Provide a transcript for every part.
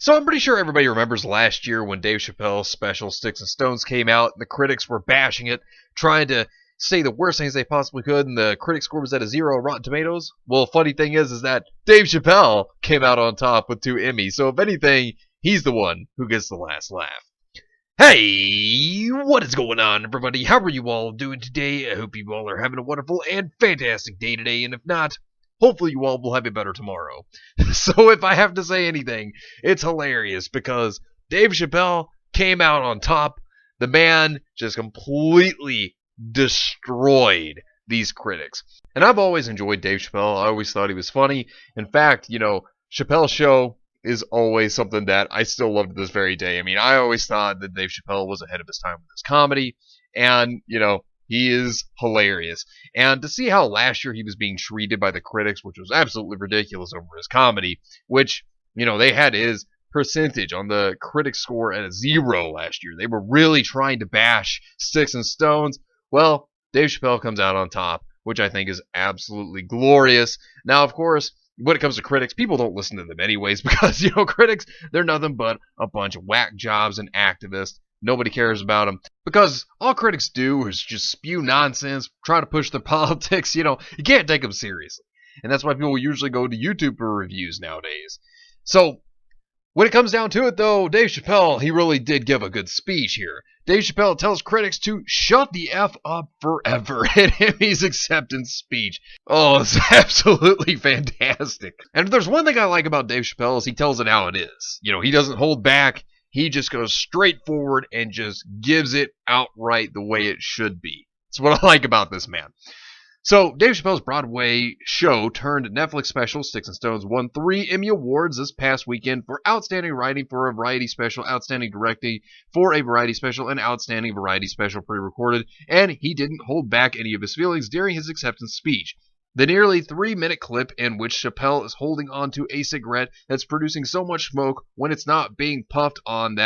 So I'm pretty sure everybody remembers last year when Dave Chappelle's special Sticks and Stones came out, and the critics were bashing it, trying to say the worst things they possibly could, and the critic score was at a 0 Rotten Tomatoes. Well, funny thing is that Dave Chappelle came out on top with 2 Emmys, so if anything, he's the one who gets the last laugh. Hey, what is going on, everybody? How are you all doing today? I hope you all are having a wonderful and fantastic day today, and if not, hopefully you all will have a better tomorrow. So if I have to say anything, it's hilarious because Dave Chappelle came out on top. The man just completely destroyed these critics. And I've always enjoyed Dave Chappelle. I always thought he was funny. In fact, Chappelle's show is always something that I still love to this very day. I mean, I always thought that Dave Chappelle was ahead of his time with his comedy. And, he is hilarious. And to see how last year he was being treated by the critics, which was absolutely ridiculous over his comedy, which, they had his percentage on the critic score at a 0 last year. They were really trying to bash Sticks and Stones. Well, Dave Chappelle comes out on top, which I think is absolutely glorious. Now, of course, when it comes to critics, people don't listen to them anyways because, critics, they're nothing but a bunch of whack jobs and activists. Nobody cares about them because all critics do is just spew nonsense, try to push their politics. You can't take them seriously. And that's why people usually go to YouTube for reviews nowadays. So when it comes down to it, though, Dave Chappelle, he really did give a good speech here. Dave Chappelle tells critics to shut the F up forever in Emmy's acceptance speech. Oh, it's absolutely fantastic. And if there's one thing I like about Dave Chappelle is he tells it how it is. He doesn't hold back. He just goes straight forward and just gives it outright the way it should be. That's what I like about this man. So, Dave Chappelle's Broadway show turned Netflix special, Sticks and Stones, won 3 Emmy Awards this past weekend for Outstanding Writing for a Variety Special, Outstanding Directing for a Variety Special, and Outstanding Variety Special pre-recorded, and he didn't hold back any of his feelings during his acceptance speech. The nearly 3-minute clip in which Chappelle is holding onto a cigarette that's producing so much smoke when it's not being puffed on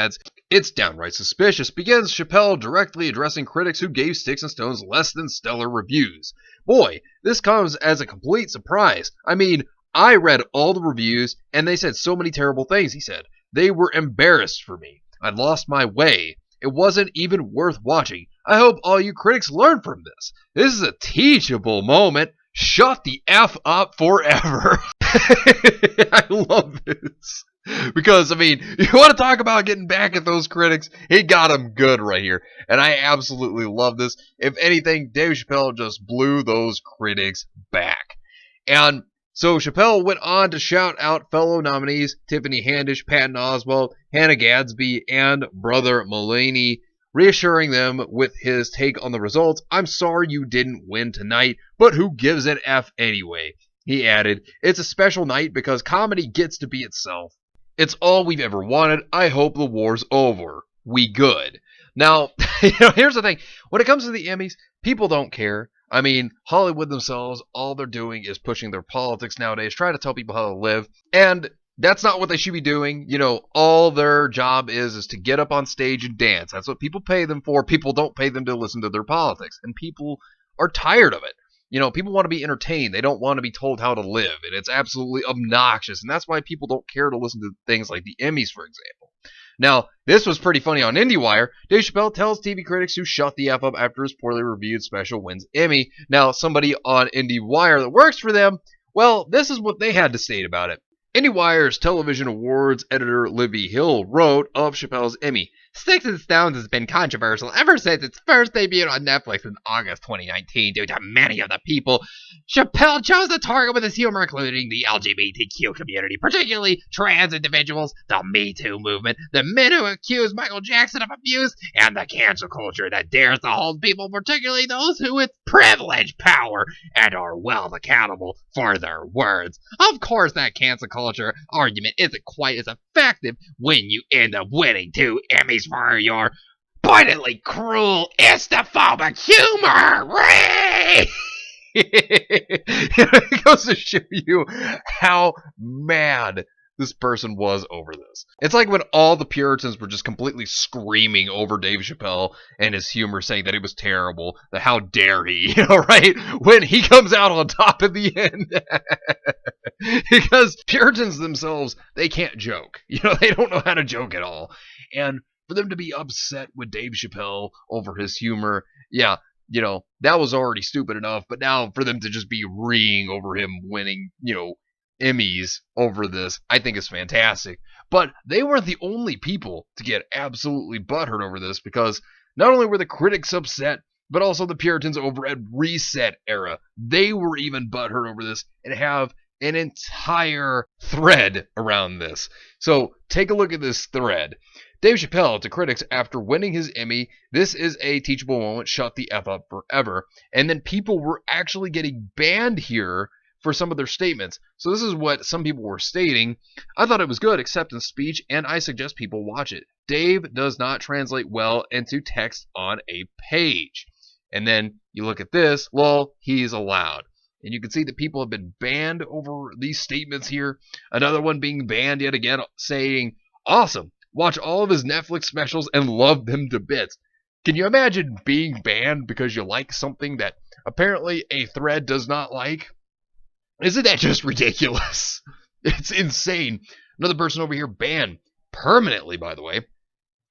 it's downright suspicious begins Chappelle directly addressing critics who gave Sticks and Stones less than stellar reviews. Boy, this comes as a complete surprise. I mean, I read all the reviews and they said so many terrible things, he said. They were embarrassed for me. I lost my way. It wasn't even worth watching. I hope all you critics learn from this. This is a teachable moment. Shut the F up forever. I love this. Because, you want to talk about getting back at those critics? He got them good right here. And I absolutely love this. If anything, Dave Chappelle just blew those critics back. And so Chappelle went on to shout out fellow nominees Tiffany Haddish, Patton Oswalt, Hannah Gadsby, and Brother Mulaney, reassuring them with his take on the results. I'm sorry you didn't win tonight, but who gives an F anyway? He added, it's a special night because comedy gets to be itself. It's all we've ever wanted. I hope the war's over. We good. Now, here's the thing. When it comes to the Emmys, people don't care. Hollywood themselves, all they're doing is pushing their politics nowadays, trying to tell people how to live. And that's not what they should be doing. All their job is to get up on stage and dance. That's what people pay them for. People don't pay them to listen to their politics. And people are tired of it. People want to be entertained. They don't want to be told how to live. And it's absolutely obnoxious. And that's why people don't care to listen to things like the Emmys, for example. Now, this was pretty funny on IndieWire. Dave Chappelle tells TV critics to shut the F up after his poorly reviewed special wins Emmy. Now, somebody on IndieWire that works for them, well, this is what they had to state about it. IndieWire's Television Awards editor Libby Hill wrote of Chappelle's Emmy, Sticks and Stones has been controversial ever since its first debut on Netflix in August 2019 due to many of the people Chappelle chose to target with his humor, including the LGBTQ community, particularly trans individuals, the Me Too movement, the men who accuse Michael Jackson of abuse, and the cancel culture that dares to hold people, particularly those who with privilege, power, and are well accountable for their words. Of course, that cancel culture argument isn't quite as effective when you end up winning 2 Emmys for your pointedly cruel, istophobic humor. It goes to show you how mad this person was over this. It's like when all the Puritans were just completely screaming over Dave Chappelle and his humor, saying that it was terrible, that how dare he, right? When he comes out on top at the end. Because Puritans themselves, they can't joke. They don't know how to joke at all. And for them to be upset with Dave Chappelle over his humor, yeah, that was already stupid enough. But now for them to just be reeing over him winning, Emmys over this, I think is fantastic. But they weren't the only people to get absolutely butthurt over this, because not only were the critics upset, but also the Puritans over at Reset Era. They were even butthurt over this and have an entire thread around this. So take a look at this thread. Dave Chappelle to critics after winning his Emmy, "This is a teachable moment, shut the F up forever." And then people were actually getting banned here for some of their statements. So this is what some people were stating. "I thought it was good acceptance speech, and I suggest people watch it. Dave does not translate well into text on a page." And then you look at this, lol, he's allowed. And you can see that people have been banned over these statements here. Another one being banned yet again, saying, "Awesome, watch all of his Netflix specials and love them to bits." Can you imagine being banned because you like something that apparently a thread does not like? Isn't that just ridiculous? It's insane. Another person over here banned permanently, by the way.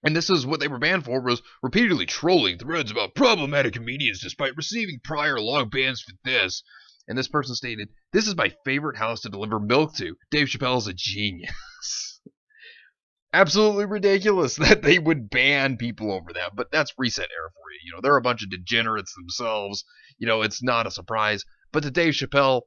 And this is what they were banned for, was repeatedly trolling threads about problematic comedians despite receiving prior long bans for this. And this person stated, "This is my favorite house to deliver milk to. Dave Chappelle is a genius." Absolutely ridiculous that they would ban people over that, but that's Reset Era for you. They're a bunch of degenerates themselves. It's not a surprise. But to Dave Chappelle,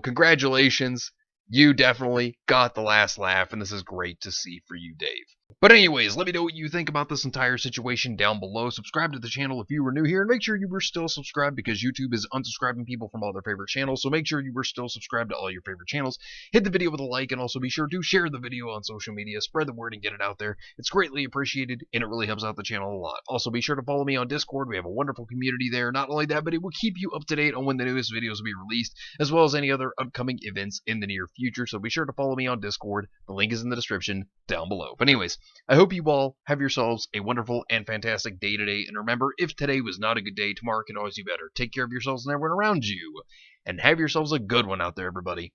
congratulations. You definitely got the last laugh, and this is great to see for you, Dave. But anyways, let me know what you think about this entire situation down below. Subscribe to the channel if you were new here, and make sure you were still subscribed, because YouTube is unsubscribing people from all their favorite channels. So make sure you were still subscribed to all your favorite channels. Hit the video with a like, and also be sure to share the video on social media. Spread the word and get it out there. It's greatly appreciated, and it really helps out the channel a lot. Also, be sure to follow me on Discord. We have a wonderful community there. Not only that, but it will keep you up to date on when the newest videos will be released, as well as any other upcoming events in the near future. So be sure to follow me on Discord. The link is in the description down below. But anyways, I hope you all have yourselves a wonderful and fantastic day today. And remember, if today was not a good day, tomorrow can always be better. Take care of yourselves and everyone around you. And have yourselves a good one out there, everybody.